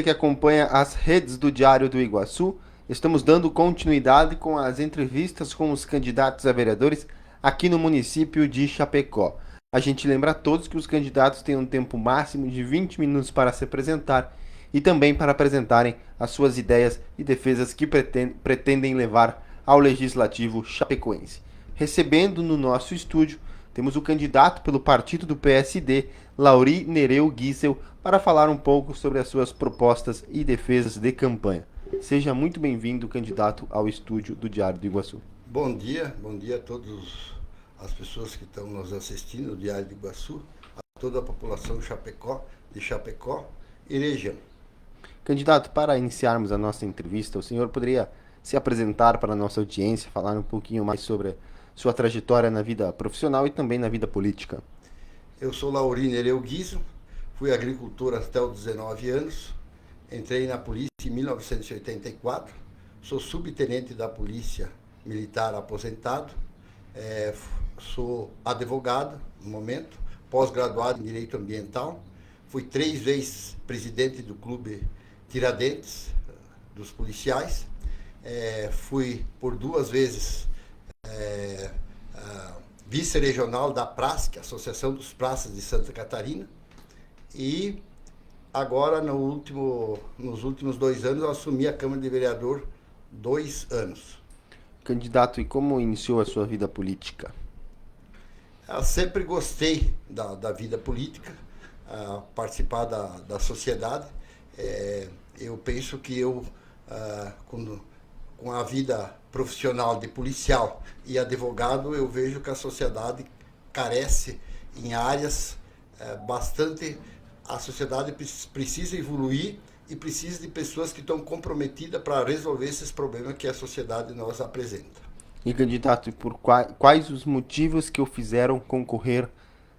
Que acompanha as redes do Diário do Iguaçu. Estamos dando continuidade com as entrevistas com os candidatos a vereadores aqui no município de Chapecó. A gente lembra a todos que os candidatos têm um tempo máximo de 20 minutos para se apresentar e também para apresentarem as suas ideias e defesas que pretendem levar ao Legislativo chapecoense. Recebendo no nosso estúdio, temos o candidato pelo partido do PSD, Lauri Nereu Guisel, para falar um pouco sobre as suas propostas e defesas de campanha. Seja muito bem-vindo, candidato, ao estúdio do Diário do Iguaçu. Bom dia a todas as pessoas que estão nos assistindo no Diário do Iguaçu, a toda a população de Chapecó e região. Candidato, para iniciarmos a nossa entrevista, o senhor poderia se apresentar para a nossa audiência, falar um pouquinho mais sobre sua trajetória na vida profissional e também na vida política? Eu sou Lauri Nereu Guizzo, fui agricultor até os 19 anos, entrei na polícia em 1984, sou subtenente da polícia militar aposentado, sou advogado no momento, pós-graduado em Direito Ambiental, fui 3 vezes presidente do Clube Tiradentes, dos policiais, fui por 2 vezes vice-regional da PRASC, Associação dos Praças de Santa Catarina, e agora nos últimos 2 anos eu assumi a Câmara de Vereador 2 anos. Candidato, e como iniciou a sua vida política? Eu sempre gostei da vida política, participar da sociedade. Eu penso que com a vida profissional de policial e advogado, eu vejo que a sociedade carece em áreas bastante. A sociedade precisa evoluir e precisa de pessoas que estão comprometidas para resolver esses problemas que a sociedade nos apresenta. E, candidato, e por quais os motivos que o fizeram concorrer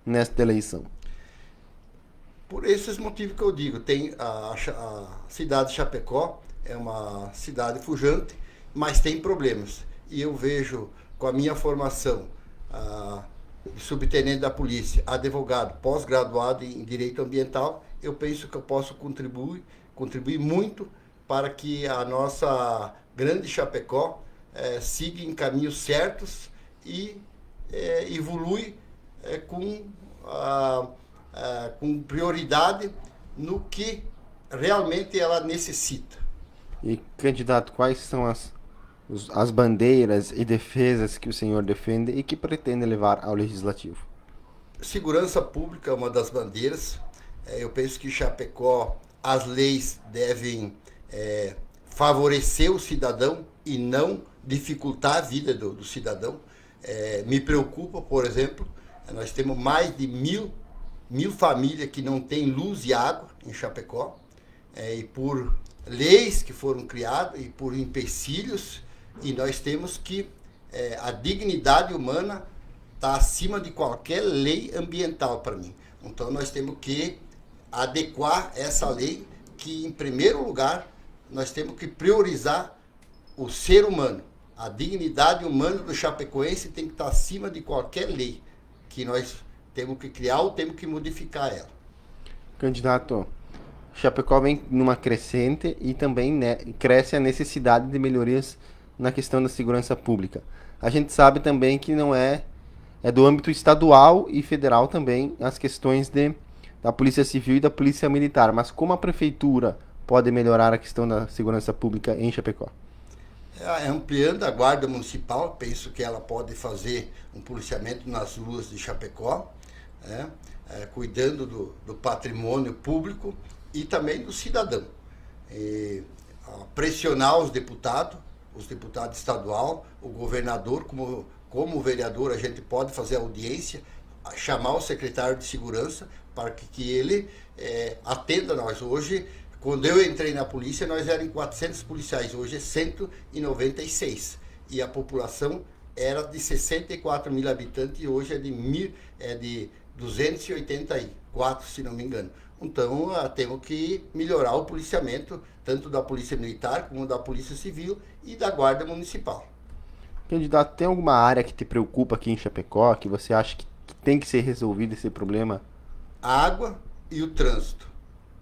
nesta eleição? Por esses motivos que eu digo, tem a cidade de Chapecó é uma cidade pujante, mas tem problemas. E eu vejo, com a minha formação, subtenente da polícia, advogado, pós-graduado em Direito Ambiental, eu penso que eu posso contribuir muito para que a nossa grande Chapecó siga em caminhos certos e evolui com prioridade no que realmente ela necessita. E, candidato, quais são as bandeiras e defesas que o senhor defende e que pretende levar ao Legislativo? Segurança pública é uma das bandeiras. Eu penso que em Chapecó as leis devem favorecer o cidadão e não dificultar a vida do cidadão. Me preocupa, por exemplo, nós temos mais de mil famílias que não têm luz e água em Chapecó, e por leis que foram criadas e por empecilhos, e nós temos que a dignidade humana está acima de qualquer lei ambiental para mim. Então nós temos que adequar essa lei, que em primeiro lugar nós temos que priorizar o ser humano. A dignidade humana do chapecoense tem que estar acima de qualquer lei que nós temos que criar ou temos que modificar ela. Candidato, Chapecó vem numa crescente e também cresce a necessidade de melhorias na questão da segurança pública. A gente sabe também que não é do âmbito estadual e federal também as questões da Polícia Civil e da Polícia Militar, mas como a Prefeitura pode melhorar a questão da segurança pública em Chapecó? Ampliando a Guarda Municipal, penso que ela pode fazer um policiamento nas ruas de Chapecó, cuidando do patrimônio público e também do cidadão. Pressionar os deputados estadual, o governador, como vereador, a gente pode fazer audiência, chamar o secretário de segurança para que ele atenda nós. Hoje, quando eu entrei na polícia, nós éramos 400 policiais, hoje é 196. E a população era de 64 mil habitantes e hoje é de 284, se não me engano. Então, temos que melhorar o policiamento, tanto da Polícia Militar, como da Polícia Civil e da Guarda Municipal. Candidato, tem alguma área que te preocupa aqui em Chapecó, que você acha que tem que ser resolvido esse problema? A água e o trânsito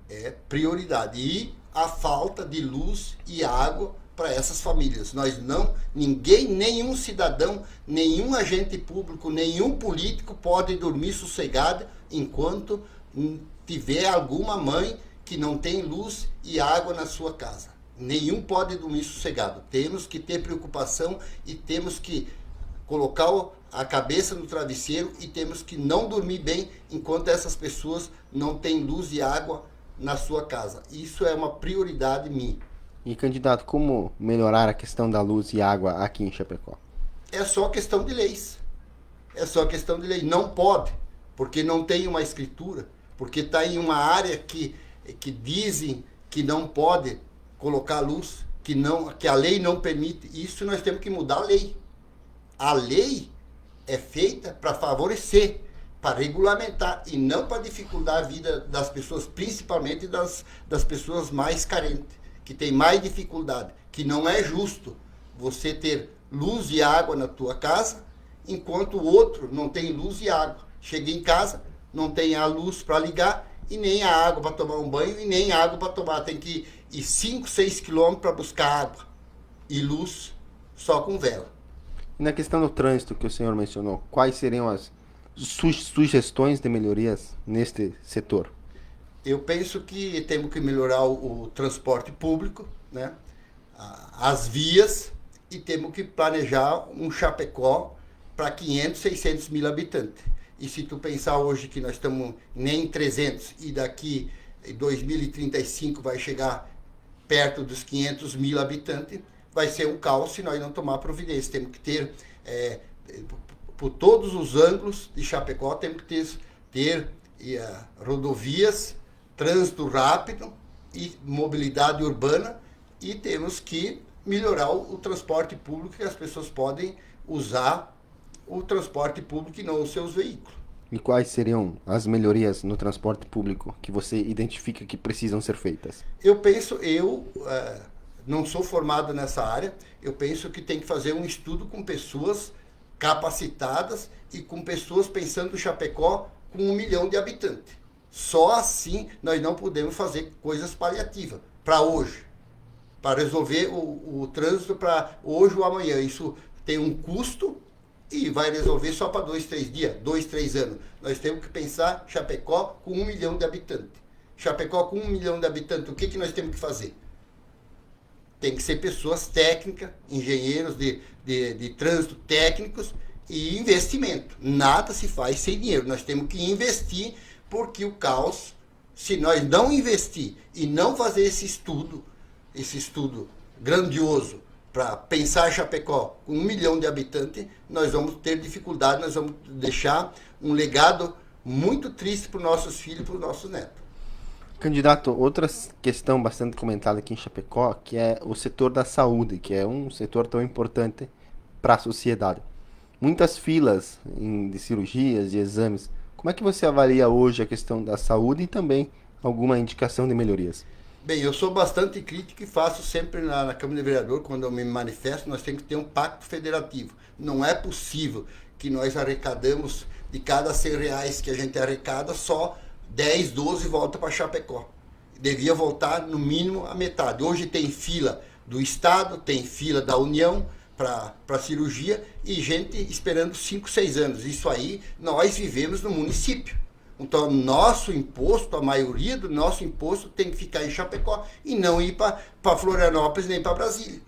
é prioridade. E a falta de luz e água para essas famílias. Nós não, ninguém, nenhum cidadão, nenhum agente público, nenhum político pode dormir sossegado enquanto tiver alguma mãe que não tem luz e água na sua casa. Nenhum pode dormir sossegado. Temos que ter preocupação e temos que colocar a cabeça no travesseiro e temos que não dormir bem enquanto essas pessoas não têm luz e água na sua casa. Isso é uma prioridade minha. E, candidato, como melhorar a questão da luz e água aqui em Chapecó? É só questão de leis. É só questão de lei. Não pode, porque não tem uma escritura, porque está em uma área que dizem que não pode colocar luz, que a lei não permite. Isso nós temos que mudar a lei. A lei é feita para favorecer, para regulamentar e não para dificultar a vida das pessoas, principalmente das pessoas mais carentes, que tem mais dificuldade, que não é justo você ter luz e água na tua casa, enquanto o outro não tem luz e água. Chega em casa, não tem a luz para ligar e nem a água para tomar um banho e nem água para tomar. Tem que ir 5, 6 quilômetros para buscar água e luz só com vela. E na questão do trânsito que o senhor mencionou, quais seriam as sugestões de melhorias neste setor? Eu penso que temos que melhorar o transporte público, né? As vias, e temos que planejar um Chapecó para 500, 600 mil habitantes. E se tu pensar hoje que nós estamos nem em 300 e daqui em 2035 vai chegar perto dos 500 mil habitantes, vai ser um caos se nós não tomar providência. Temos que ter, por todos os ângulos de Chapecó, temos que ter rodovias, trânsito rápido e mobilidade urbana, e temos que melhorar o transporte público, que as pessoas podem usar o transporte público e não os seus veículos. E quais seriam as melhorias no transporte público que você identifica que precisam ser feitas? Eu não sou formado nessa área, eu penso que tem que fazer um estudo com pessoas capacitadas e com pessoas pensando em Chapecó com 1 milhão de habitantes. Só assim nós não podemos fazer coisas paliativas para hoje, para resolver o trânsito para hoje ou amanhã. Isso tem um custo e vai resolver só para 2, 3 dias, 2, 3 anos. Nós temos que pensar Chapecó com 1 milhão de habitantes. Chapecó com 1 milhão de habitantes, o que nós temos que fazer? Tem que ser pessoas técnicas, engenheiros de trânsito técnicos e investimento. Nada se faz sem dinheiro. Nós temos que investir, porque o caos, se nós não investir e não fazer esse estudo grandioso para pensar Chapecó com 1 milhão de habitantes, nós vamos ter dificuldade, nós vamos deixar um legado muito triste para os nossos filhos e para os nossos netos. Candidato, outra questão bastante comentada aqui em Chapecó, que é o setor da saúde, que é um setor tão importante para a sociedade. Muitas filas de cirurgias, de exames. Como é que você avalia hoje a questão da saúde e também alguma indicação de melhorias? Bem, eu sou bastante crítico e faço sempre na Câmara de Vereador, quando eu me manifesto, nós temos que ter um pacto federativo. Não é possível que nós arrecadamos, de cada 100 reais que a gente arrecada, só 10, 12 volta para Chapecó. Devia voltar no mínimo a metade. Hoje tem fila do Estado, tem fila da União para cirurgia e gente esperando 5, 6 anos. Isso aí nós vivemos no município. Então, nosso imposto, a maioria do nosso imposto tem que ficar em Chapecó e não ir para Florianópolis nem para Brasília.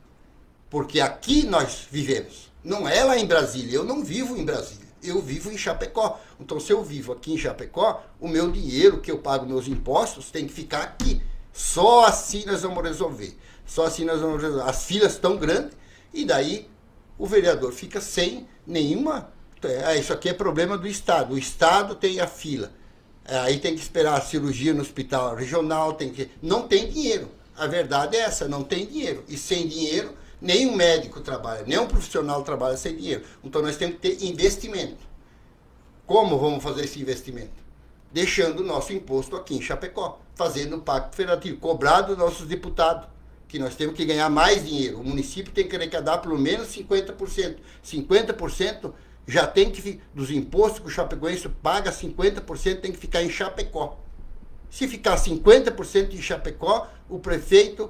Porque aqui nós vivemos. Não é lá em Brasília. Eu não vivo em Brasília. Eu vivo em Chapecó. Então, se eu vivo aqui em Chapecó, o meu dinheiro que eu pago, meus impostos, tem que ficar aqui. Só assim nós vamos resolver. Só assim nós vamos resolver. As filas estão grandes e daí o vereador fica sem nenhuma... Isso aqui é problema do Estado. O Estado tem a fila. Aí tem que esperar a cirurgia no hospital regional. Não tem dinheiro. A verdade é essa, não tem dinheiro. E sem dinheiro, nem um médico trabalha, nem um profissional trabalha sem dinheiro. Então nós temos que ter investimento. Como vamos fazer esse investimento? Deixando o nosso imposto aqui em Chapecó, fazendo um pacto federativo, cobrar dos nossos deputados, que nós temos que ganhar mais dinheiro. O município tem que arrecadar pelo menos 50%. 50% já tem que, dos impostos que o chapecoense paga, 50% tem que ficar em Chapecó. Se ficar 50% em Chapecó, o prefeito,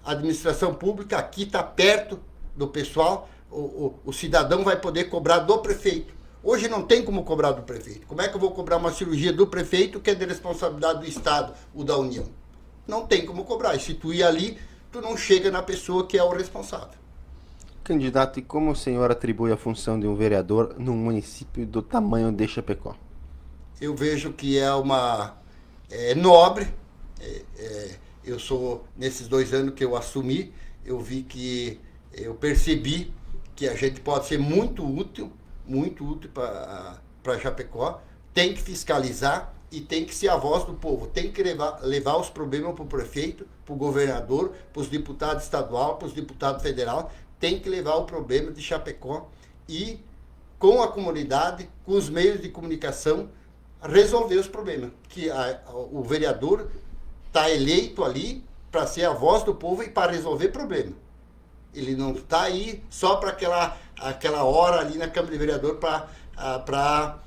a administração pública aqui está perto do pessoal, o cidadão vai poder cobrar do prefeito. Hoje não tem como cobrar do prefeito. Como é que eu vou cobrar uma cirurgia do prefeito que é de responsabilidade do Estado, o da União? Não tem como cobrar. E se tu ir ali, tu não chega na pessoa que é o responsável. Candidato, e como o senhor atribui a função de um vereador num município do tamanho de Chapecó? Eu vejo que é uma nobre. Eu sou, nesses 2 anos que eu assumi, eu percebi que a gente pode ser muito útil para Chapecó, tem que fiscalizar e tem que ser a voz do povo, tem que levar os problemas para o prefeito, para o governador, para os deputados estaduais, para os deputados federais, tem que levar o problema de Chapecó e, com a comunidade, com os meios de comunicação, resolver os problemas. Que o vereador está eleito ali para ser a voz do povo e para resolver problema. Ele não está aí só para aquela hora ali na Câmara de Vereador para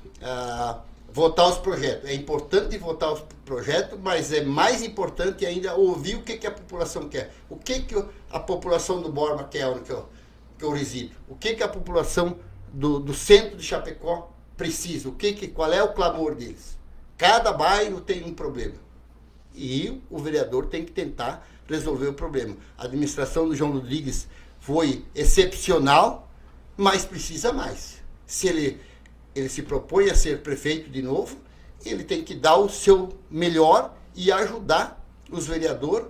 votar os projetos. É importante votar os projetos, mas é mais importante ainda ouvir o que a população quer. O que a população do Borba quer, que eu resido. O que a população do centro de Chapecó precisa. Qual é o clamor deles. Cada bairro tem um problema. E o vereador tem que tentar resolver o problema. A administração do João Rodrigues foi excepcional, mas precisa mais. Se ele se propõe a ser prefeito de novo, ele tem que dar o seu melhor e ajudar os vereadores.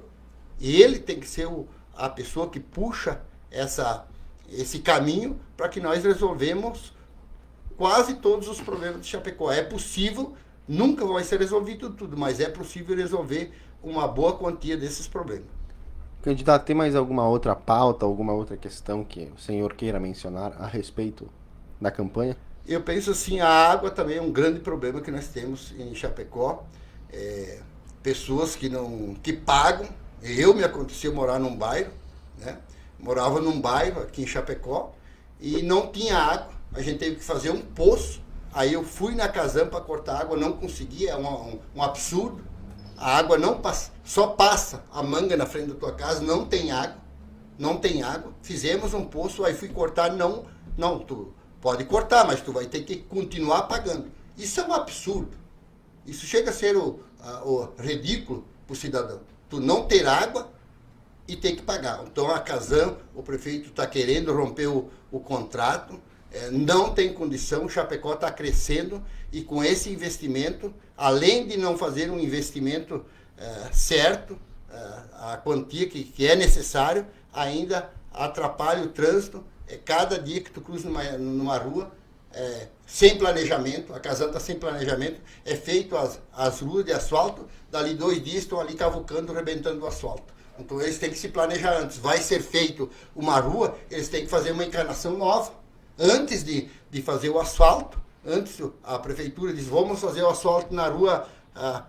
E ele tem que ser a pessoa que puxa esse caminho para que nós resolvemos quase todos os problemas de Chapecó. É possível, nunca vai ser resolvido tudo, mas é possível resolver uma boa quantia desses problemas. Candidato, tem mais alguma outra pauta, alguma outra questão que o senhor queira mencionar a respeito da campanha? Eu penso assim, a água também é um grande problema que nós temos em Chapecó. Pessoas que pagam. Me aconteceu morar num bairro, né? Morava num bairro aqui em Chapecó e não tinha água. A gente teve que fazer um poço. Aí eu fui na Casan para cortar água, não consegui, é um absurdo. A água não passa, só passa a manga na frente da tua casa, não tem água. Fizemos um poço, aí fui cortar, não, tu pode cortar, mas tu vai ter que continuar pagando. Isso é um absurdo. Isso chega a ser o ridículo para o cidadão. Tu não ter água e ter que pagar. Então a Casan, o prefeito está querendo romper o contrato, não tem condição, o Chapecó está crescendo e com esse investimento, além de não fazer um investimento certo, a quantia que é necessário, ainda atrapalha o trânsito. Cada dia que tu cruza numa rua, sem planejamento, a Casan está sem planejamento, é feito as ruas de asfalto, dali 2 dias estão ali cavucando, rebentando o asfalto. Então eles têm que se planejar antes. Vai ser feito uma rua, eles têm que fazer uma encanação nova. Antes de fazer o asfalto, antes a prefeitura diz, vamos fazer o asfalto na rua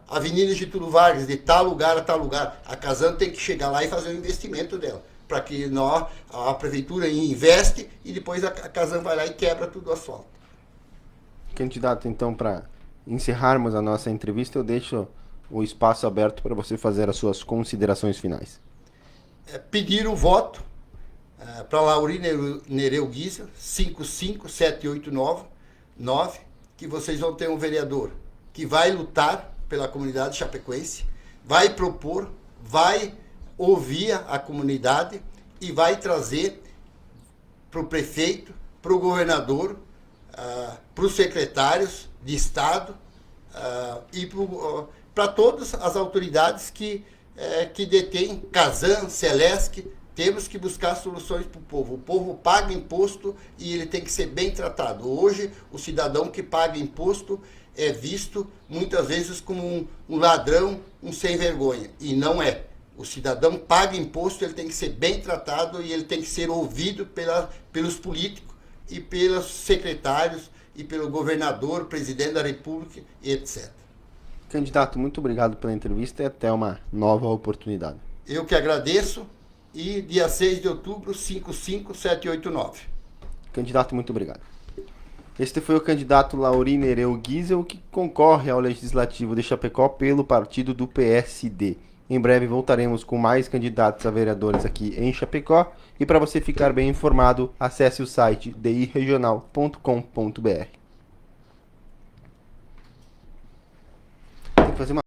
Avenida Getúlio Vargas, de tal lugar a tal lugar. A Casan tem que chegar lá e fazer o investimento dela, para que a prefeitura investe e depois a Casan vai lá e quebra tudo o asfalto. Candidato, então, para encerrarmos a nossa entrevista, eu deixo o espaço aberto para você fazer as suas considerações finais. Pedir o voto para Lauri Nereu Guisa, 55789, que vocês vão ter um vereador que vai lutar pela comunidade chapecoense, vai propor, vai ouvir a comunidade e vai trazer para o prefeito, para o governador, para os secretários de Estado e para todas as autoridades que detêm, Casan, Celesc. Temos que buscar soluções para o povo. O povo paga imposto e ele tem que ser bem tratado. Hoje, o cidadão que paga imposto é visto muitas vezes como um ladrão, um sem vergonha. E não é. O cidadão paga imposto, ele tem que ser bem tratado e ele tem que ser ouvido pelos políticos e pelos secretários e pelo governador, presidente da República, etc. Candidato, muito obrigado pela entrevista e até uma nova oportunidade. Eu que agradeço. E dia 6 de outubro, 55789. Candidato, muito obrigado. Este foi o candidato Lauri Nereu Giesel, que concorre ao Legislativo de Chapecó pelo partido do PSD. Em breve voltaremos com mais candidatos a vereadores aqui em Chapecó. E para você ficar bem informado, acesse o site diregional.com.br. Tem que fazer uma